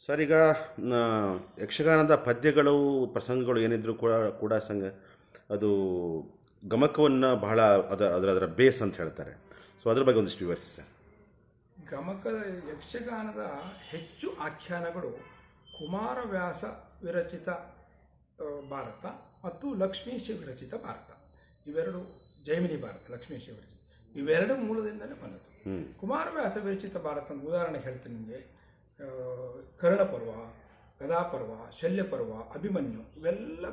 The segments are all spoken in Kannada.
ಸರ್, ಈಗ ನ ಯಕ್ಷಗಾನದ ಪದ್ಯಗಳು, ಪ್ರಸಂಗಗಳು ಏನಿದ್ರು ಕೂಡ ಕೂಡ ಅದು ಗಮಕವನ್ನು ಬಹಳ ಅದರ ಬೇಸ್ ಅಂತ ಹೇಳ್ತಾರೆ. ಸೊ ಅದ್ರ ಬಗ್ಗೆ ಒಂದಿಷ್ಟು ವಿವರಿಸಿ ಸರ್. ಗಮಕದ ಯಕ್ಷಗಾನದ ಹೆಚ್ಚು ಆಖ್ಯಾನಗಳು ಕುಮಾರವ್ಯಾಸ ವಿರಚಿತ ಭಾರತ ಮತ್ತು ಲಕ್ಷ್ಮೀಶ ವಿರಚಿತ ಭಾರತ, ಇವೆರಡು. ಜೈಮಿನಿ ಭಾರತ, ಲಕ್ಷ್ಮೀಶ ವಿರಚಿತ, ಇವೆರಡು ಮೂಲದಿಂದಲೇ ಬಂದದ್ದು. ಕುಮಾರವ್ಯಾಸ ವಿರಚಿತ ಭಾರತ ಅಂತ ಉದಾಹರಣೆ ಹೇಳ್ತೀನಿ ನಿಮಗೆ. ಕರ್ಣಪರ್ವ, ಗದಾಪರ್ವ, ಶಲ್ಯಪರ್ವ, ಅಭಿಮನ್ಯು ಇವೆಲ್ಲ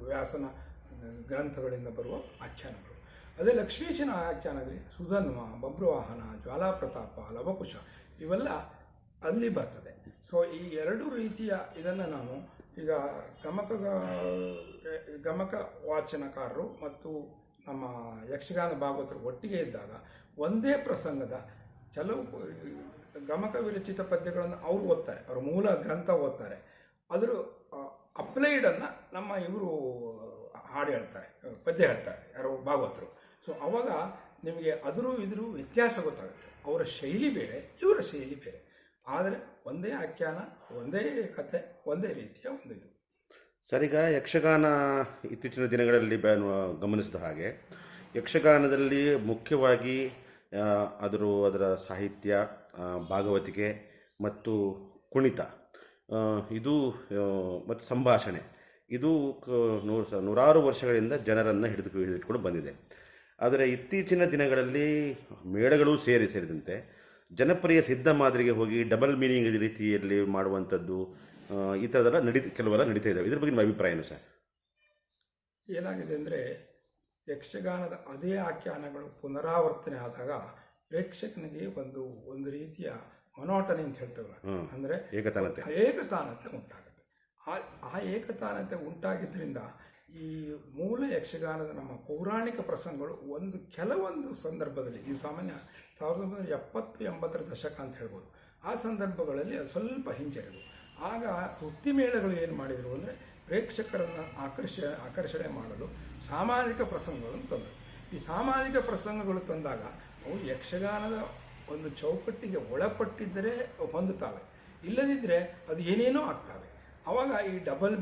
ವ್ಯಾಸನ ಗ್ರಂಥಗಳಿಂದ ಬರುವ ಆಖ್ಯಾನಗಳು. ಅದೇ ಲಕ್ಷ್ಮೀಶನ ಆಖ್ಯಾನದಲ್ಲಿ ಸುಧನ್ವ, ಬಬ್ರುವಾಹನ, ಜ್ವಾಲಾಪ್ರತಾಪ, ಲವಕುಶ ಇವೆಲ್ಲ ಅಲ್ಲಿ ಬರ್ತದೆ. ಸೊ ಈ ಎರಡು ರೀತಿಯ ಇದನ್ನು ನಾನು ಈಗ ಗಮಕ ವಾಚನಕಾರರು ಮತ್ತು ನಮ್ಮ ಯಕ್ಷಗಾನ ಭಾಗವತರು ಒಟ್ಟಿಗೆ ಇದ್ದಾಗ ಒಂದೇ ಪ್ರಸಂಗದ ಕೆಲವು ಗಮಕ ವಿರಚಿತ ಪದ್ಯಗಳನ್ನು ಅವರು ಓದ್ತಾರೆ, ಅವರು ಮೂಲ ಗ್ರಂಥ ಓದ್ತಾರೆ, ಅದರ ಅಪ್ಲೈಡನ್ನು ನಮ್ಮ ಇವರು ಹಾಡು ಹೇಳ್ತಾರೆ, ಪದ್ಯ ಹೇಳ್ತಾರೆ, ಯಾರೋ ಭಾಗವತರು. ಸೊ ಅವಾಗ ನಿಮಗೆ ಇದ್ರ ವ್ಯತ್ಯಾಸ ಗೊತ್ತಾಗುತ್ತೆ. ಅವರ ಶೈಲಿ ಬೇರೆ, ಇವರ ಶೈಲಿ ಬೇರೆ, ಆದರೆ ಒಂದೇ ಆಖ್ಯಾನ, ಒಂದೇ ಕತೆ, ಒಂದೇ ರೀತಿಯ ಒಂದು ಇದು. ಸರ್, ಈಗ ಯಕ್ಷಗಾನ ಇತ್ತೀಚಿನ ದಿನಗಳಲ್ಲಿ ಗಮನಿಸಿದ ಹಾಗೆ ಯಕ್ಷಗಾನದಲ್ಲಿ ಮುಖ್ಯವಾಗಿ ಅದರ ಸಾಹಿತ್ಯ, ಭಾಗವತಿಕೆ ಮತ್ತು ಕುಣಿತ, ಇದು ಮತ್ತು ಸಂಭಾಷಣೆ, ಇದು ನೂರಾರು ವರ್ಷಗಳಿಂದ ಜನರನ್ನು ಹಿಡಿದುಕೊಂಡು ಬಂದಿದೆ. ಆದರೆ ಇತ್ತೀಚಿನ ದಿನಗಳಲ್ಲಿ ಮೇಳಗಳು ಸೇರಿದಂತೆ ಜನಪ್ರಿಯ ಸಿದ್ಧ ಮಾದರಿಗೆ ಹೋಗಿ ಡಬಲ್ ಮೀನಿಂಗ್ ರೀತಿಯಲ್ಲಿ ಮಾಡುವಂಥದ್ದು, ಈ ಥರದೆಲ್ಲ ಕೆಲವೆಲ್ಲ ನಡೀತಾ ಇದ್ದಾವೆ. ಇದ್ರ ಬಗ್ಗೆ ನಿಮ್ಮ ಅಭಿಪ್ರಾಯ ಏನು ಸರ್? ಏನಾಗಿದೆ ಅಂದರೆ, ಯಕ್ಷಗಾನದ ಅದೇ ಆಖ್ಯಾನಗಳು ಪುನರಾವರ್ತನೆ ಆದಾಗ ಪ್ರೇಕ್ಷಕನಿಗೆ ಒಂದು ರೀತಿಯ ಮೊನೋಟನಿ ಅಂತ ಹೇಳ್ತೇವಲ್ಲ, ಅಂದರೆ ಏಕತಾನತೆ ಉಂಟಾಗುತ್ತೆ. ಆ ಏಕತಾನತೆ ಉಂಟಾಗಿದ್ದರಿಂದ ಈ ಮೂಲ ಯಕ್ಷಗಾನದ ನಮ್ಮ ಪೌರಾಣಿಕ ಪ್ರಸಂಗಗಳು ಕೆಲವೊಂದು ಸಂದರ್ಭದಲ್ಲಿ, ಈ ಸಾಮಾನ್ಯ 1970-80 ದಶಕ ಅಂತ ಹೇಳ್ಬೋದು, ಆ ಸಂದರ್ಭಗಳಲ್ಲಿ ಅದು ಸ್ವಲ್ಪ ಹಿಂಜರಿದು. ಆಗ ವೃತ್ತಿಮೇಳಗಳು ಏನು ಮಾಡಿದರು ಅಂದರೆ, ಪ್ರೇಕ್ಷಕರನ್ನು ಆಕರ್ಷಣೆ ಮಾಡಲು ಸಾಮಾಜಿಕ ಪ್ರಸಂಗಗಳನ್ನು ತಂದರು. ಈ ಸಾಮಾಜಿಕ ಪ್ರಸಂಗಗಳು ತಂದಾಗ ಅವು ಯಕ್ಷಗಾನದ ಒಂದು ಚೌಕಟ್ಟಿಗೆ ಒಳಪಟ್ಟಿದ್ದರೆ ಹೊಂದುತ್ತವೆ, ಇಲ್ಲದಿದ್ದರೆ ಅದು ಏನೇನೋ ಆಗ್ತವೆ. ಆವಾಗ ಈ ಡಬಲ್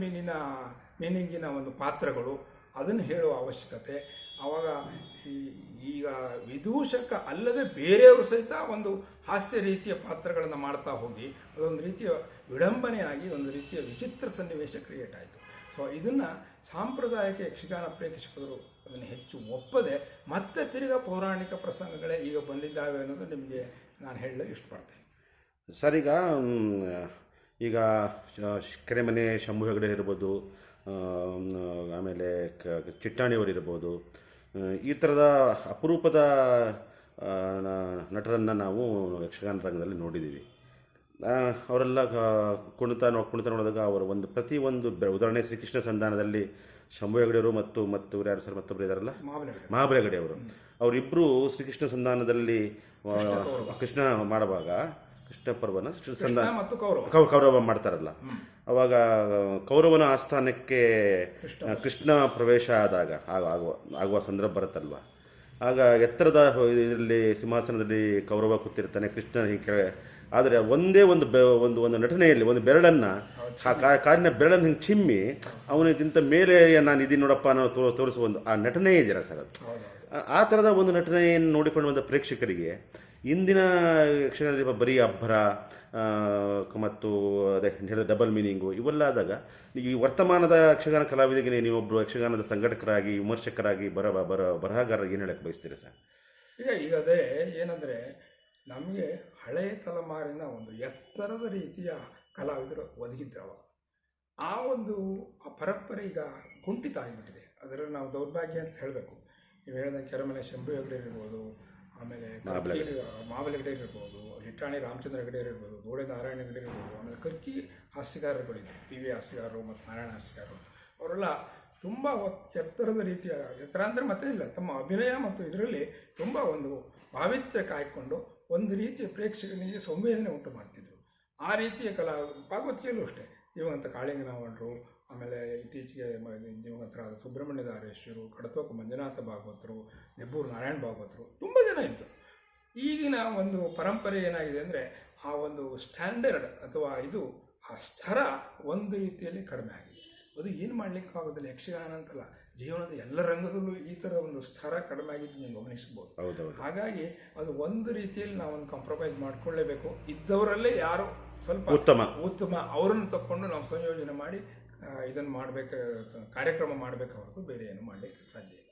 ಮೀನಿಂಗಿನ ಒಂದು ಪಾತ್ರಗಳು, ಅದನ್ನು ಹೇಳುವ ಅವಶ್ಯಕತೆ. ಆವಾಗ ಈಗ ವಿದೂಷಕ ಅಲ್ಲದೆ ಬೇರೆಯವರು ಸಹಿತ ಒಂದು ಹಾಸ್ಯ ರೀತಿಯ ಪಾತ್ರಗಳನ್ನು ಮಾಡ್ತಾ ಹೋಗಿ ಅದೊಂದು ರೀತಿಯ ವಿಡಂಬನೆಯಾಗಿ ಒಂದು ರೀತಿಯ ವಿಚಿತ್ರ ಸನ್ನಿವೇಶ ಕ್ರಿಯೇಟ್ ಆಯಿತು. ಸೊ ಇದನ್ನು ಸಾಂಪ್ರದಾಯಿಕ ಯಕ್ಷಗಾನ ಪ್ರೇಕ್ಷಕರು ಅದನ್ನು ಹೆಚ್ಚು ಒಪ್ಪದೆ ಮತ್ತೆ ತಿರುಗಾ ಪೌರಾಣಿಕ ಪ್ರಸಂಗಗಳೇ ಈಗ ಬಂದಿದ್ದಾವೆ ಅನ್ನೋದು ನಿಮಗೆ ನಾನು ಹೇಳಲು ಇಷ್ಟಪಡ್ತೇನೆ. ಸರ್, ಈಗ ಕೆರೆಮನೆ ಶಂಭು ಹೆಗಡೆ ಇರ್ಬೋದು, ಆಮೇಲೆ ಚಿಟ್ಟಾಣಿಯವರು ಇರ್ಬೋದು, ಈ ಥರದ ಅಪರೂಪದ ನಟರನ್ನು ನಾವು ಯಕ್ಷಗಾನ ರಂಗದಲ್ಲಿ ನೋಡಿದ್ದೀವಿ. ಅವರೆಲ್ಲ ಕುಣಿತ ನೋಡಿದಾಗ ಅವರ ಪ್ರತಿಯೊಂದು ಉದಾಹರಣೆ, ಶ್ರೀಕೃಷ್ಣ ಸಂಧಾನದಲ್ಲಿ ಶಂಭು ಹೆಗಡೆಯವರು ಮತ್ತು ಯಾರು ಸರ್ ಮತ್ತೊಬ್ಬರು ಇದ್ದಾರಲ್ಲ, ಮಹಾಬಲಿ ಹೆಗಡೆ ಅವರಿಬ್ಬರು ಶ್ರೀಕೃಷ್ಣ ಸಂಧಾನದಲ್ಲಿ ಕೃಷ್ಣ ಮಾಡುವಾಗ, ಕೃಷ್ಣ ಪರ್ವನ ಕೌರವ ಮಾಡ್ತಾರಲ್ಲ, ಅವಾಗ ಕೌರವನ ಆಸ್ಥಾನಕ್ಕೆ ಕೃಷ್ಣ ಪ್ರವೇಶ ಆದಾಗ ಆಗುವ ಸಂದರ್ಭ ಬರುತ್ತಲ್ವ, ಆಗ ಎತ್ತರದ ಇದರಲ್ಲಿ ಸಿಂಹಾಸನದಲ್ಲಿ ಕೌರವ ಕೂತಿರ್ತಾನೆ, ಕೃಷ್ಣ ಹೀಗೆ. ಆದರೆ ಒಂದೇ ಒಂದು ನಟನೆಯಲ್ಲಿ ಒಂದು ಬೆರಳನ್ನು, ಕಾಡಿನ ಬೆರಳನ್ನು ಹಿಂಗೆ ಚಿಮ್ಮಿ ಅವನಿಗಿಂತ ಮೇಲೆ ನಾನು ಇದೀನಿ ನೋಡಪ್ಪ ಅನ್ನೋ ತೋರಿಸುವ ಆ ನಟನೆ ಇದೆಯಲ್ಲ ಸರ್, ಅದು ಆ ಥರದ ಒಂದು ನಟನೆಯನ್ನು ನೋಡಿಕೊಂಡು ಬಂದ ಪ್ರೇಕ್ಷಕರಿಗೆ ಇಂದಿನ ಯಕ್ಷಗಾನದ ಬರೀ ಅಬ್ಬರ ಮತ್ತು ಅದೇ ಹೇಳಿದ ಡಬಲ್ ಮೀನಿಂಗು ಇವೆಲ್ಲ ಆದಾಗ, ಈ ವರ್ತಮಾನದ ಯಕ್ಷಗಾನ ಕಲಾವಿದರಿಗೆ ನೀವೊಬ್ಬರು ಯಕ್ಷಗಾನದ ಸಂಘಟಕರಾಗಿ, ವಿಮರ್ಶಕರಾಗಿ, ಬರಹಗಾರರಾಗಿ ಏನು ಹೇಳಕ್ಕೆ ಬಯಸ್ತೀರಿ ಸರ್? ಈಗ ಅದೇ ಏನಂದರೆ, ನಮಗೆ ಹಳೆಯ ತಲೆಮಾರಿನ ಒಂದು ಎತ್ತರದ ರೀತಿಯ ಕಲಾವಿದರು ಒದಗಿದ್ರು. ಆ ಪರಂಪರೆ ಈಗ ಕುಂಠಿತ ಆಗಿಬಿಟ್ಟಿದೆ. ಅದರಲ್ಲಿ ನಾವು ದೌರ್ಭಾಗ್ಯ ಅಂತ ಹೇಳಬೇಕು. ನೀವು ಹೇಳಿದ ಕೆರೆಮನೆ ಶಂಭು ಹೆಗಡೆ ಇರ್ಬೋದು, ಆಮೇಲೆ ಮಹಾಬಲಿ ಹೆಗಡೆ ಇರ್ಬೋದು, ಹಿಟ್ಟಾಣಿ ರಾಮಚಂದ್ರ ಹೆಗಡೆ ಇರ್ಬೋದು, ಗೋಡೆ ನಾರಾಯಣ ಹೆಗಡೆ ಇರ್ಬೋದು, ಆಮೇಲೆ ಕರ್ಕಿ ಹಾಸ್ಯಗಾರರುಗಳಿದೆ, PV ಹಾಸ್ಯಗಾರರು ಮತ್ತು ನಾರಾಯಣ ಹಾಸ್ಯಗಾರರು. ಅವರೆಲ್ಲ ತುಂಬ ಎತ್ತರದ ರೀತಿಯ, ಎತ್ತರ ಅಂದರೆ ಮತ್ತೆ ಇಲ್ಲ, ತಮ್ಮ ಅಭಿನಯ ಮತ್ತು ಇದರಲ್ಲಿ ತುಂಬ ಒಂದು ಪಾವಿತ್ರ್ಯ ಕಾಯ್ಕೊಂಡು ಒಂದು ರೀತಿಯ ಪ್ರೇಕ್ಷಕನಿಗೆ ಸಂವೇದನೆ ಉಂಟು ಮಾಡ್ತಿದ್ರು. ಆ ರೀತಿಯ ಭಾಗವತಿಕೆಯಲ್ಲೂ ಅಷ್ಟೇ, ದಿವಂಗತ ಕಾಳಿಂಗನವರರು, ಆಮೇಲೆ ಇತ್ತೀಚೆಗೆ ದಿವಂಗತರಾದ ಸುಬ್ರಹ್ಮಣ್ಯ ದಾರೇಶ್ವರು, ಕಡತೋಕ ಮಂಜುನಾಥ ಭಾಗವತರು, ನೆಬ್ಬೂರು ನಾರಾಯಣ ಭಾಗವತರು, ತುಂಬ ಜನ ಇದ್ದರು. ಈಗಿನ ಒಂದು ಪರಂಪರೆ ಏನಾಗಿದೆ ಅಂದರೆ ಆ ಒಂದು ಸ್ಟ್ಯಾಂಡರ್ಡ್ ಅಥವಾ ಇದು ಆ ಸ್ತರ ಒಂದು ರೀತಿಯಲ್ಲಿ ಕಡಿಮೆ ಆಗಿದೆ. ಅದು ಏನು ಮಾಡಲಿಕ್ಕಾಗೋದಿಲ್ಲ, ಯಕ್ಷಗಾನ ಅಂತಲ್ಲ, ಜೀವನದ ಎಲ್ಲ ರಂಗದಲ್ಲೂ ಈ ಥರ ಒಂದು ಸ್ತರ ಕಡಿಮೆ ಆಗಿದ್ದು ನೀವು ಗಮನಿಸ್ಬೋದು. ಹಾಗಾಗಿ ಅದು ಒಂದು ರೀತಿಯಲ್ಲಿ ನಾವೊಂದು ಕಾಂಪ್ರಮೈಸ್ ಮಾಡ್ಕೊಳ್ಳೇಬೇಕು. ಇದ್ದವರಲ್ಲೇ ಯಾರು ಸ್ವಲ್ಪ ಉತ್ತಮ ಅವರನ್ನು ತಕ್ಕೊಂಡು ನಾವು ಸಂಯೋಜನೆ ಮಾಡಿ ಇದನ್ನು ಮಾಡಬೇಕು, ಕಾರ್ಯಕ್ರಮ ಮಾಡಬೇಕು ಹೊರತು ಬೇರೆ ಏನು ಮಾಡಲಿಕ್ಕೆ ಸಾಧ್ಯ ಇಲ್ಲ.